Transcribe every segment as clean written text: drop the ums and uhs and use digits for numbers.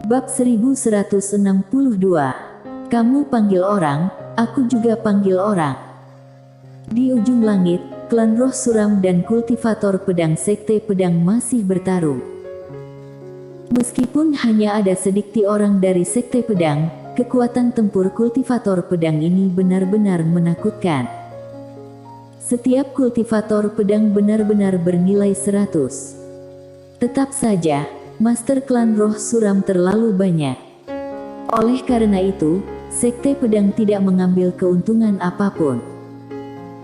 Bab 1162. Kamu panggil orang, aku juga panggil orang. Di ujung langit, klan roh suram dan kultivator pedang sekte pedang masih bertarung. Meskipun hanya ada sedikit orang dari sekte pedang, kekuatan tempur kultivator pedang ini benar-benar menakutkan. Setiap kultivator pedang benar-benar bernilai 100. Tetap saja, master klan roh suram terlalu banyak. Oleh karena itu, sekte pedang tidak mengambil keuntungan apapun.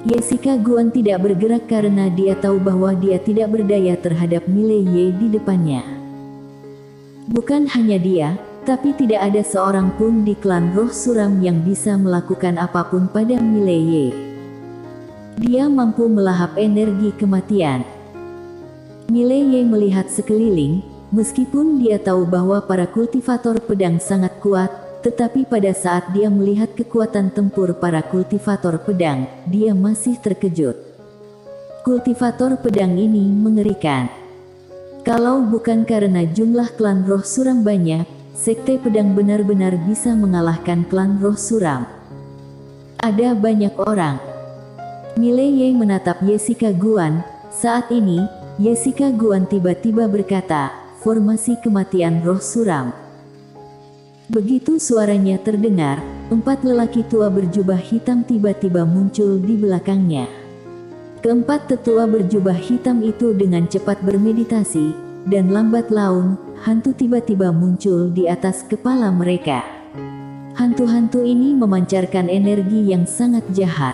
Jessica Guan tidak bergerak karena dia tahu bahwa dia tidak berdaya terhadap Mile Ye di depannya. Bukan hanya dia, tapi tidak ada seorang pun di klan roh suram yang bisa melakukan apapun pada Mile Ye. Dia mampu melahap energi kematian. Mile Ye melihat sekeliling, meskipun dia tahu bahwa para kultivator pedang sangat kuat, tetapi pada saat dia melihat kekuatan tempur para kultivator pedang, dia masih terkejut. Kultivator pedang ini mengerikan. Kalau bukan karena jumlah klan roh suram banyak, sekte pedang benar-benar bisa mengalahkan klan roh suram. Ada banyak orang. Mile Ye menatap Jessica Guan. Saat ini, Jessica Guan tiba-tiba berkata, "Formasi kematian roh suram." Begitu suaranya terdengar, 4 lelaki tua berjubah hitam tiba-tiba muncul di belakangnya. Keempat tetua berjubah hitam itu dengan cepat bermeditasi, dan lambat laun, hantu tiba-tiba muncul di atas kepala mereka. Hantu-hantu ini memancarkan energi yang sangat jahat.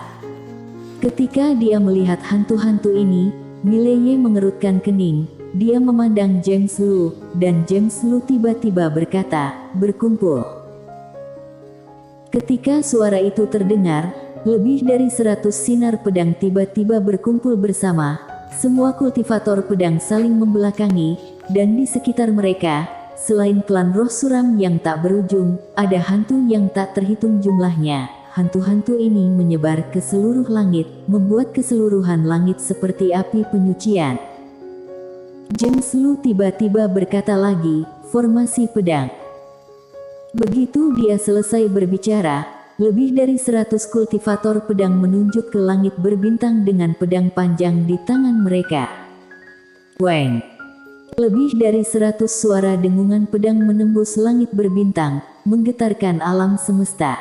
Ketika dia melihat hantu-hantu ini, Mile Ye mengerutkan kening. Dia memandang James Lu, dan James Lu tiba-tiba berkata, "Berkumpul." Ketika suara itu terdengar, lebih dari 100 sinar pedang tiba-tiba berkumpul bersama. Semua kultivator pedang saling membelakangi, dan di sekitar mereka, selain klan roh suram yang tak berujung, ada hantu yang tak terhitung jumlahnya. Hantu-hantu ini menyebar ke seluruh langit, membuat keseluruhan langit seperti api penyucian. James Lu tiba-tiba berkata lagi, "Formasi pedang." Begitu dia selesai berbicara, lebih dari 100 kultivator pedang menunjuk ke langit berbintang dengan pedang panjang di tangan mereka. Weng! Lebih dari 100 suara dengungan pedang menembus langit berbintang, menggetarkan alam semesta.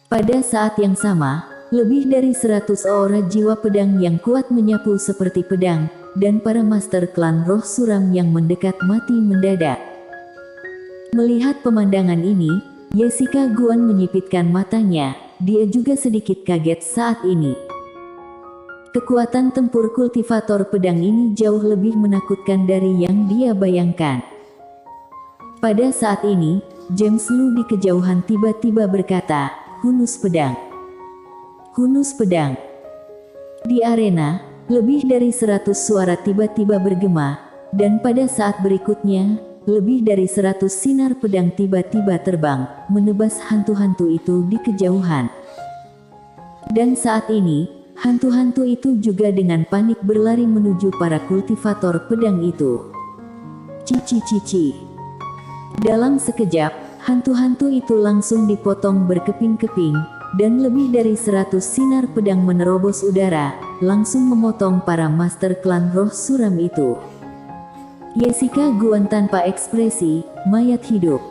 Pada saat yang sama, lebih dari 100 aura jiwa pedang yang kuat menyapu seperti pedang, dan para master klan roh suram yang mendekat mati mendadak. Melihat pemandangan ini, Jessica Guan menyipitkan matanya, dia juga sedikit kaget saat ini. Kekuatan tempur kultivator pedang ini jauh lebih menakutkan dari yang dia bayangkan. Pada saat ini, James Lu di kejauhan tiba-tiba berkata, "Hunus pedang. Hunus pedang." Di arena, lebih dari 100 suara tiba-tiba bergema, dan pada saat berikutnya, lebih dari 100 sinar pedang tiba-tiba terbang, menebas hantu-hantu itu di kejauhan. Dan saat ini, hantu-hantu itu juga dengan panik berlari menuju para kultivator pedang itu. Cici-cici. Dalam sekejap, hantu-hantu itu langsung dipotong berkeping-keping, dan lebih dari 100 sinar pedang menerobos udara, langsung memotong para master klan roh suram itu. Jessica Guan tanpa ekspresi, mayat hidup.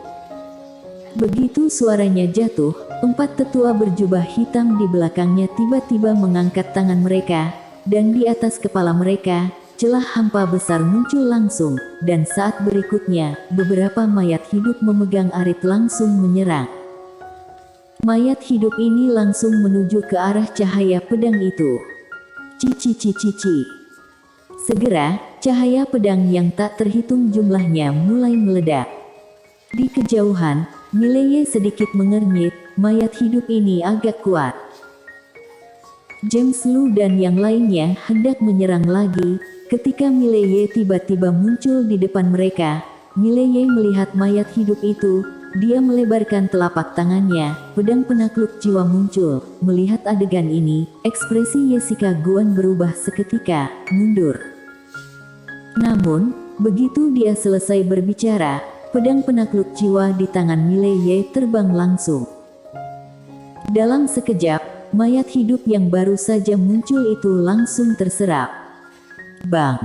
Begitu suaranya jatuh, 4 tetua berjubah hitam di belakangnya tiba-tiba mengangkat tangan mereka, dan di atas kepala mereka, celah hampa besar muncul langsung, dan saat berikutnya, beberapa mayat hidup memegang arit langsung menyerang. Mayat hidup ini langsung menuju ke arah cahaya pedang itu. Cici-cici-cici. Segera, cahaya pedang yang tak terhitung jumlahnya mulai meledak. Di kejauhan, Mile Ye sedikit mengernyit, mayat hidup ini agak kuat. James Lu dan yang lainnya hendak menyerang lagi, ketika Mile Ye tiba-tiba muncul di depan mereka. Mile Ye melihat mayat hidup itu. Dia melebarkan telapak tangannya, pedang penakluk jiwa muncul. Melihat adegan ini, ekspresi Jessica Guan berubah seketika, mundur. Namun, begitu dia selesai berbicara, pedang penakluk jiwa di tangan Mileye terbang langsung. Dalam sekejap, mayat hidup yang baru saja muncul itu langsung terserap. Bang!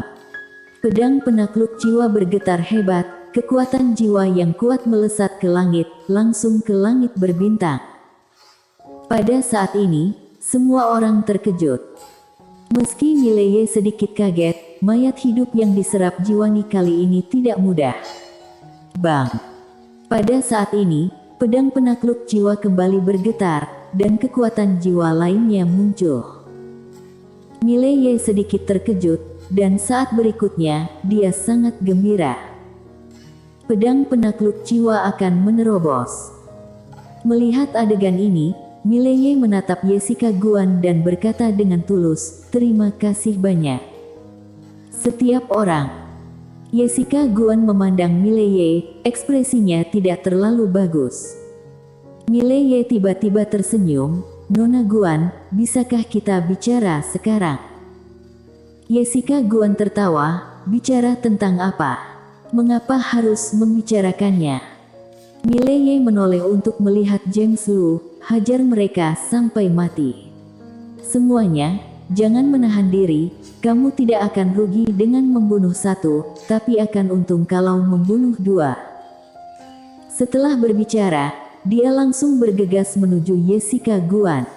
Pedang penakluk jiwa bergetar hebat, kekuatan jiwa yang kuat melesat ke langit, langsung ke langit berbintang. Pada saat ini, semua orang terkejut. Meski Mileye sedikit kaget, mayat hidup yang diserap Jiwani kali ini tidak mudah. Bang! Pada saat ini, pedang penakluk jiwa kembali bergetar, dan kekuatan jiwa lainnya muncul. Mileye sedikit terkejut, dan saat berikutnya, dia sangat gembira. Pedang penakluk jiwa akan menerobos. Melihat adegan ini, Mileye menatap Jessica Guan dan berkata dengan tulus, "Terima kasih banyak." Setiap orang. Jessica Guan memandang Mileye, ekspresinya tidak terlalu bagus. Mileye tiba-tiba tersenyum, "Nona Guan, bisakah kita bicara sekarang?" Jessica Guan tertawa, "Bicara tentang apa? Mengapa harus membicarakannya?" Mileye menoleh untuk melihat James Lu, "Hajar mereka sampai mati. Semuanya, jangan menahan diri, kamu tidak akan rugi dengan membunuh satu, tapi akan untung kalau membunuh dua." Setelah berbicara, dia langsung bergegas menuju Jessica Guan.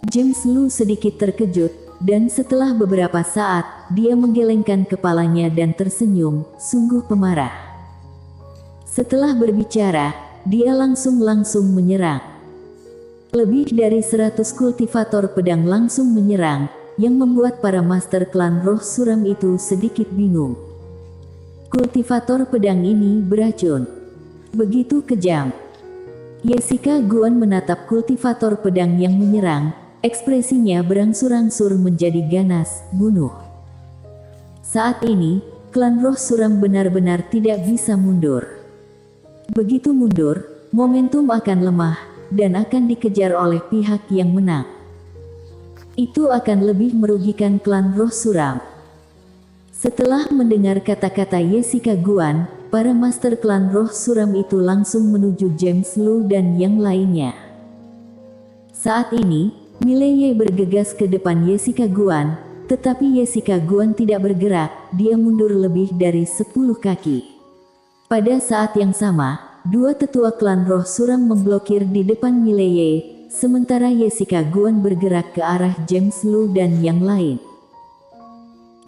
James Lu sedikit terkejut, dan setelah beberapa saat, dia menggelengkan kepalanya dan tersenyum, sungguh pemarah. Setelah berbicara, dia langsung menyerang. Lebih dari 100 kultivator pedang langsung menyerang, yang membuat para master klan roh suram itu sedikit bingung. Kultivator pedang ini beracun. Begitu kejam. Jessica Guan menatap kultivator pedang yang menyerang, ekspresinya berangsur-angsur menjadi ganas, bunuh. Saat ini, klan roh suram benar-benar tidak bisa mundur. Begitu mundur, momentum akan lemah, dan akan dikejar oleh pihak yang menang. Itu akan lebih merugikan klan roh suram. Setelah mendengar kata-kata Jessica Guan, para master klan roh suram itu langsung menuju James Lu dan yang lainnya. Saat ini, Mileye bergegas ke depan Jessica Guan, tetapi Jessica Guan tidak bergerak, dia mundur lebih dari 10 kaki. Pada saat yang sama, dua tetua klan roh suram memblokir di depan Mileye, sementara Jessica Guan bergerak ke arah James Lu dan yang lain.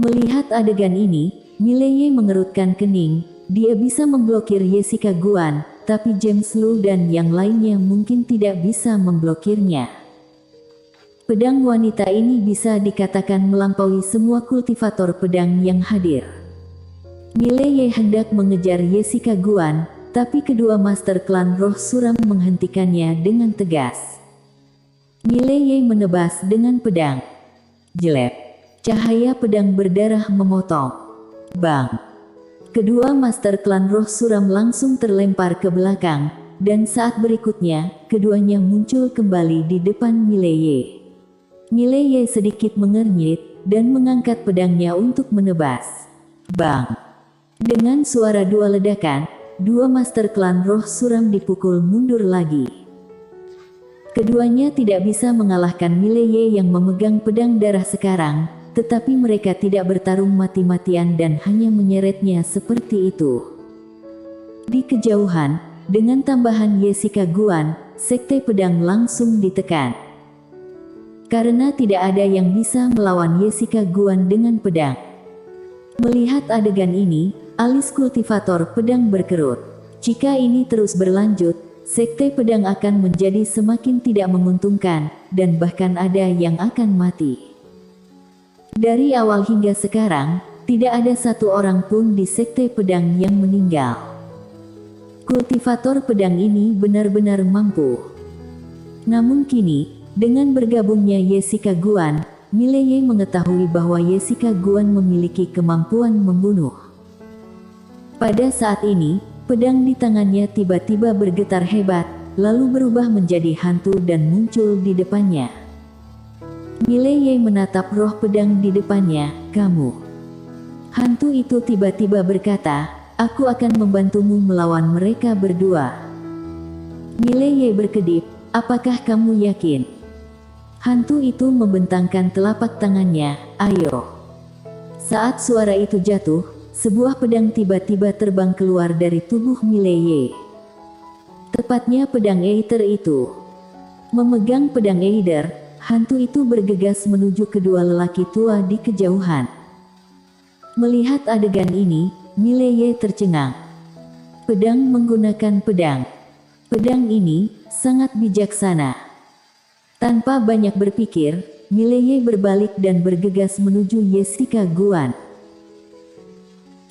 Melihat adegan ini, Mileye mengerutkan kening, dia bisa memblokir Jessica Guan, tapi James Lu dan yang lainnya mungkin tidak bisa memblokirnya. Pedang wanita ini bisa dikatakan melampaui semua kultivator pedang yang hadir. Mileye hendak mengejar Jessica Guan, tapi kedua master klan roh suram menghentikannya dengan tegas. Mileye menebas dengan pedang. Jelek. Cahaya pedang berdarah memotong. Bang! Kedua master klan roh suram langsung terlempar ke belakang, dan saat berikutnya, keduanya muncul kembali di depan Mileye. Mileye sedikit mengernyit, dan mengangkat pedangnya untuk menebas. Bang! Dengan suara dua ledakan, dua master klan roh suram dipukul mundur lagi. Keduanya tidak bisa mengalahkan Mileye yang memegang pedang darah sekarang, tetapi mereka tidak bertarung mati-matian dan hanya menyeretnya seperti itu. Di kejauhan, dengan tambahan Jessica Guan, sekte pedang langsung ditekan. Karena tidak ada yang bisa melawan Jessica Guan dengan pedang. Melihat adegan ini, alis kultivator pedang berkerut. Jika ini terus berlanjut, sekte pedang akan menjadi semakin tidak menguntungkan, dan bahkan ada yang akan mati. Dari awal hingga sekarang, tidak ada satu orang pun di sekte pedang yang meninggal. Kultivator pedang ini benar-benar mampu. Namun kini, dengan bergabungnya Jessica Guan, Mileye mengetahui bahwa Jessica Guan memiliki kemampuan membunuh. Pada saat ini, pedang di tangannya tiba-tiba bergetar hebat, lalu berubah menjadi hantu dan muncul di depannya. Mileye menatap roh pedang di depannya, "Kamu." Hantu itu tiba-tiba berkata, Aku akan membantumu melawan mereka berdua. Mileye berkedip, apakah kamu yakin? Hantu itu membentangkan telapak tangannya, ayo. Saat suara itu jatuh, sebuah pedang tiba-tiba terbang keluar dari tubuh Mileye. Tepatnya pedang Aether itu. Memegang pedang Aether, hantu itu bergegas menuju kedua lelaki tua di kejauhan. Melihat adegan ini, Mileye tercengang. Pedang menggunakan pedang. Pedang ini sangat bijaksana. Tanpa banyak berpikir, Mileye berbalik dan bergegas menuju Jessica Guan.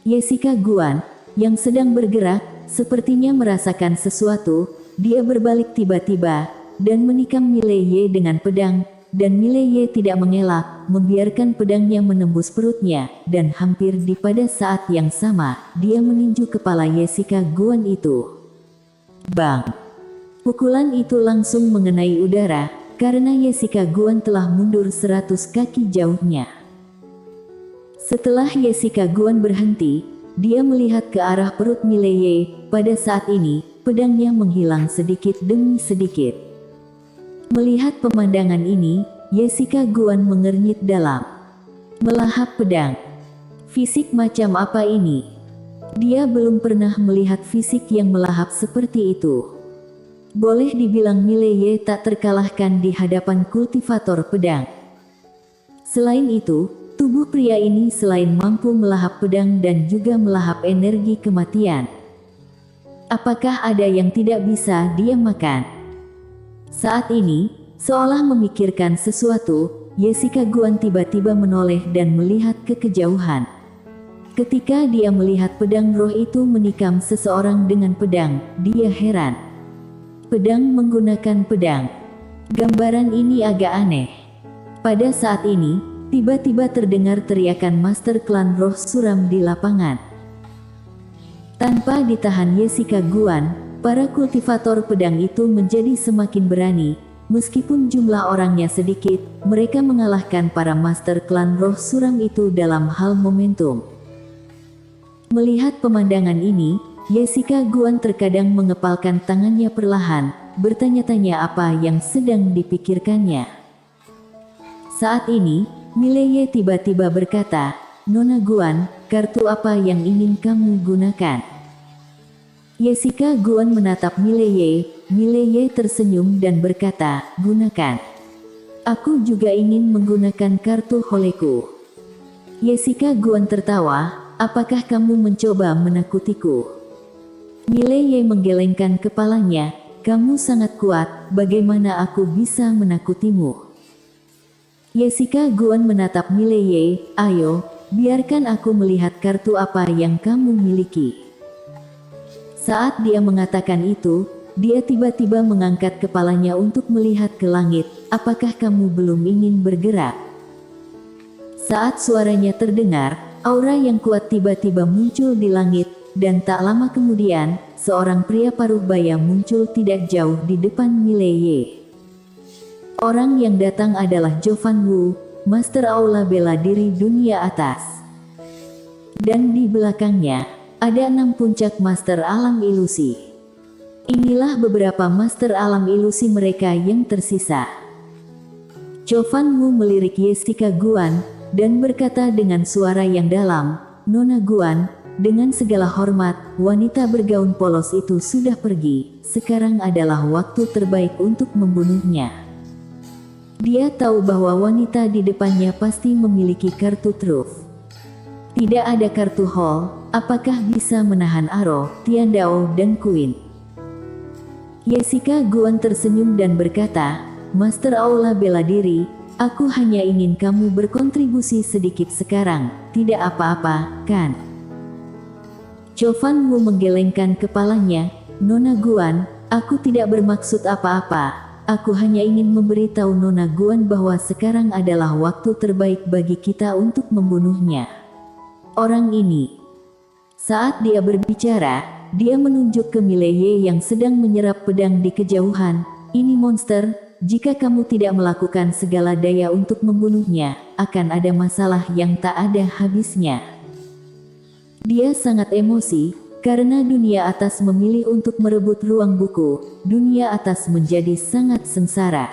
Jessica Guan, yang sedang bergerak, sepertinya merasakan sesuatu. Dia berbalik tiba-tiba dan menikam Mileye dengan pedang, dan Mileye tidak mengelak, membiarkan pedangnya menembus perutnya, dan hampir pada saat yang sama, dia meninju kepala Jessica Guan itu. Bang! Pukulan itu langsung mengenai udara, karena Jessica Guan telah mundur 100 kaki jauhnya. Setelah Jessica Guan berhenti, dia melihat ke arah perut Mileye. Pada saat ini, pedangnya menghilang sedikit demi sedikit. Melihat pemandangan ini, Jessica Guan mengernyit dalam. Melahap pedang. Fisik macam apa ini? Dia belum pernah melihat fisik yang melahap seperti itu. Boleh dibilang Mileye tak terkalahkan di hadapan kultivator pedang. Selain itu, tubuh pria ini selain mampu melahap pedang dan juga melahap energi kematian. Apakah ada yang tidak bisa dia makan? Saat ini, seolah memikirkan sesuatu, Jessica Guan tiba-tiba menoleh dan melihat ke kejauhan. Ketika dia melihat pedang roh itu menikam seseorang dengan pedang, dia heran. Pedang menggunakan pedang. Gambaran ini agak aneh. Pada saat ini, tiba-tiba terdengar teriakan Master Klan Roh Suram di lapangan. Tanpa ditahan Jessica Guan, para kultivator pedang itu menjadi semakin berani. Meskipun jumlah orangnya sedikit, mereka mengalahkan para Master Klan Roh Suram itu dalam hal momentum. Melihat pemandangan ini, Jessica Guan terkadang mengepalkan tangannya perlahan, bertanya-tanya apa yang sedang dipikirkannya. Saat ini, Mileye tiba-tiba berkata, Nona Guan, kartu apa yang ingin kamu gunakan? Jessica Guan menatap Mileye. Mileye tersenyum dan berkata, gunakan. Aku juga ingin menggunakan kartu Holeku. Jessica Guan tertawa, apakah kamu mencoba menakutiku? Mileye menggelengkan kepalanya, kamu sangat kuat, bagaimana aku bisa menakutimu? Jessica Guan menatap Mileye, ayo, biarkan aku melihat kartu apa yang kamu miliki. Saat dia mengatakan itu, dia tiba-tiba mengangkat kepalanya untuk melihat ke langit. Apakah kamu belum ingin bergerak? Saat suaranya terdengar, aura yang kuat tiba-tiba muncul di langit, dan tak lama kemudian, seorang pria paruh baya muncul tidak jauh di depan Mileye. Orang yang datang adalah Jovan Wu, Master Aula Bela Diri Dunia Atas. Dan di belakangnya, ada 6 puncak Master Alam Ilusi. Inilah beberapa Master Alam Ilusi mereka yang tersisa. Jovan Wu melirik Jessica Guan, dan berkata dengan suara yang dalam, Nona Guan, dengan segala hormat, wanita bergaun polos itu sudah pergi, sekarang adalah waktu terbaik untuk membunuhnya. Dia tahu bahwa wanita di depannya pasti memiliki kartu truf. Tidak ada kartu Hall, apakah bisa menahan Aro, Tiandao dan Queen? Jessica Guan tersenyum dan berkata, Master Aula Bela Diri, aku hanya ingin kamu berkontribusi sedikit sekarang, tidak apa-apa, kan? Jovan Wu menggelengkan kepalanya, Nona Guan, aku tidak bermaksud apa-apa. Aku hanya ingin memberitahu Nona Guan bahwa sekarang adalah waktu terbaik bagi kita untuk membunuhnya. Orang ini. Saat dia berbicara, dia menunjuk ke Mileye yang sedang menyerap pedang di kejauhan. Ini monster, jika kamu tidak melakukan segala daya untuk membunuhnya, akan ada masalah yang tak ada habisnya. Dia sangat emosi, karena dunia atas memilih untuk merebut ruang buku, dunia atas menjadi sangat sengsara.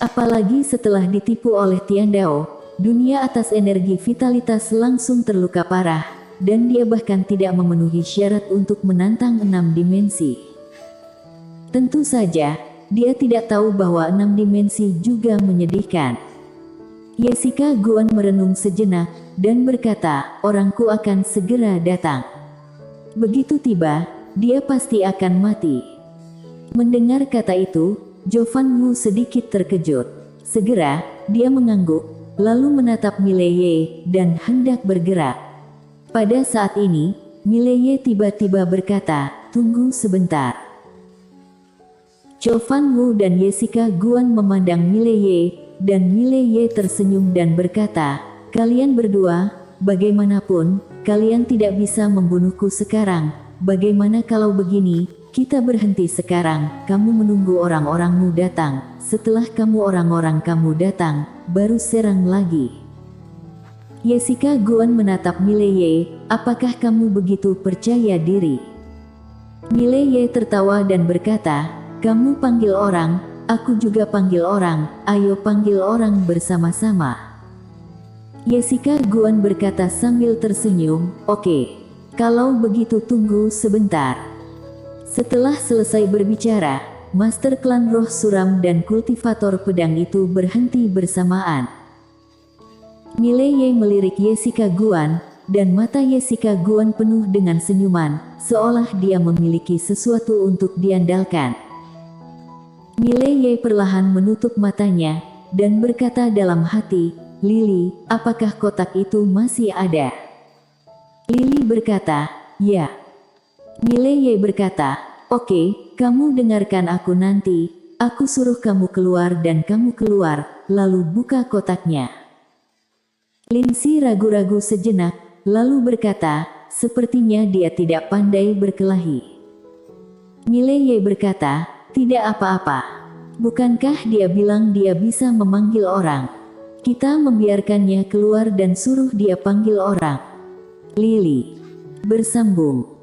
Apalagi setelah ditipu oleh Tiandao, dunia atas energi vitalitas langsung terluka parah, dan dia bahkan tidak memenuhi syarat untuk menantang 6 dimensi. Tentu saja, dia tidak tahu bahwa 6 dimensi juga menyedihkan. Jessica Guan merenung sejenak, dan berkata, orangku akan segera datang. Begitu tiba, dia pasti akan mati. Mendengar kata itu, Jovan Wu sedikit terkejut. Segera, dia mengangguk, lalu menatap Mileye, dan hendak bergerak. Pada saat ini, Mileye tiba-tiba berkata, tunggu sebentar. Jovan Wu dan Jessica Guan memandang Mileye, dan Mileye tersenyum dan berkata, kalian berdua, bagaimanapun, kalian tidak bisa membunuhku sekarang. Bagaimana kalau begini, kita berhenti sekarang, kamu menunggu orang-orangmu datang. Setelah orang-orang kamu datang, baru serang lagi. Jessica Guan menatap Mileye, apakah kamu begitu percaya diri? Mileye tertawa dan berkata, kamu panggil orang, aku juga panggil orang, ayo panggil orang bersama-sama. Jessica Guan berkata sambil tersenyum, oke. Kalau begitu tunggu sebentar. Setelah selesai berbicara, Master Klan Roh Suram dan kultivator pedang itu berhenti bersamaan. Mileye melirik Jessica Guan, dan mata Jessica Guan penuh dengan senyuman, seolah dia memiliki sesuatu untuk diandalkan. Mileye perlahan menutup matanya, dan berkata dalam hati, Lily, apakah kotak itu masih ada? Lily berkata, ya. Mileye berkata, oke, kamu dengarkan aku nanti, aku suruh kamu keluar dan kamu keluar, lalu buka kotaknya. Lindsay ragu-ragu sejenak, lalu berkata, sepertinya dia tidak pandai berkelahi. Mileye berkata, tidak apa-apa. Bukankah dia bilang dia bisa memanggil orang? Kita membiarkannya keluar dan suruh dia panggil orang. Lily bersambung.